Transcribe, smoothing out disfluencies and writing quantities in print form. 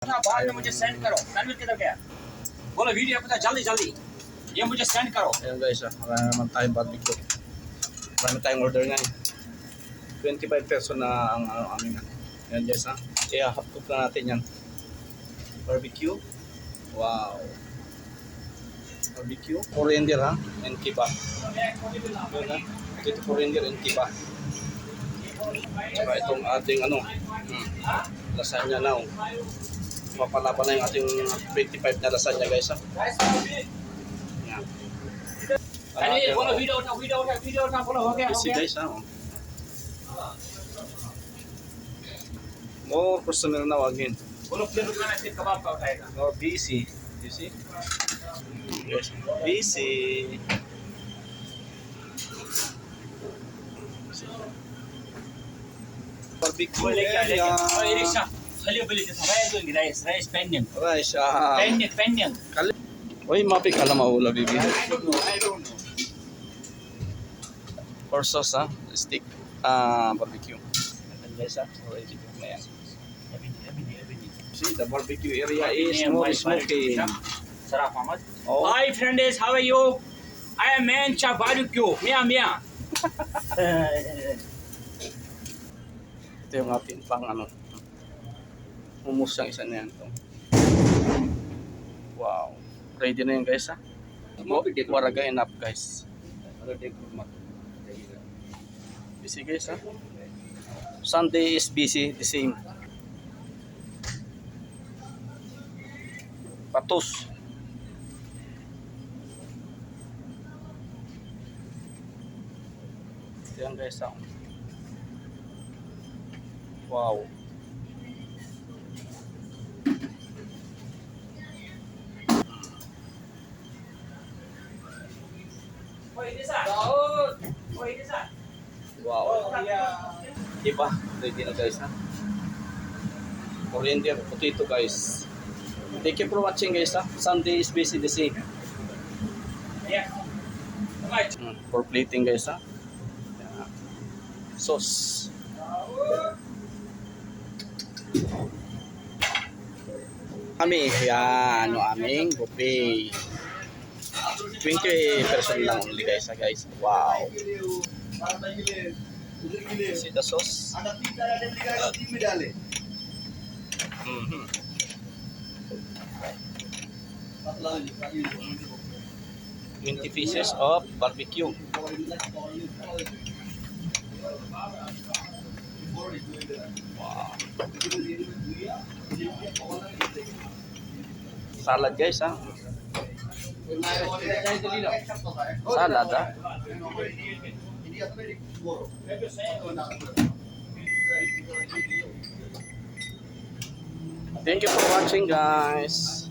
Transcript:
अपना बाद में मुझे सेंड करो। तनवीर किधर गया? बोलो वीडियो पता जल्दी जल्दी ये मुझे सेंड करो। Ayan guys, marami naman tayong barbecue. Marami tayong order nga. 25 peso na ang aming. Ayan guys ha. I-half cook na natin yan. Barbecue. Wow. Barbecue. Coriander ha. And kiba. Ayan ha. Ito coriander and kiba. Saka itong ating lasagna na. Papalaban na yung ating 25 na lasagna guys ha. Yan. Tanveer बोलो वीडियो उठा बोलो हो गया Busy guys ha. More customer now again. बोलो प्लेट उठाना फिर कबाब का उठाएगा। More busy. You see? Yes. Busy. Barbecue बोले क्या area. लेके ओए रिक्शा खाली बोले थे rice pending Rice. Pending Uy, mapik alam maula bibi. I don't know Or sauce ha. Stick. Barbecue. And guys ha. Already cooked na yan. See, the barbecue area is more smoky. Saraf Ahmad. Oh. Hi friends, how are you? I am man cha barbecue. Mia. Ito yung ating pang humus yung isa na yan. Wow. Ready na yan guys ha. Waraga enough guys. Busy guys ha. Sunday is busy the same. Patos. Ito yan guys ha. Wow. Wow. Diba? Ready na guys ha. Coriander, potato guys. Thank you for watching guys ha. Sunday is busy the same. Yeah. Right. For plating guys ha. Sauce. Kami, yan, aming buffet. 20 person lang only guys ha guys. Wow. See the sauce? 20 pieces of barbecue. Wow. Salad guys ha. Salad ha. Thank you for watching guys.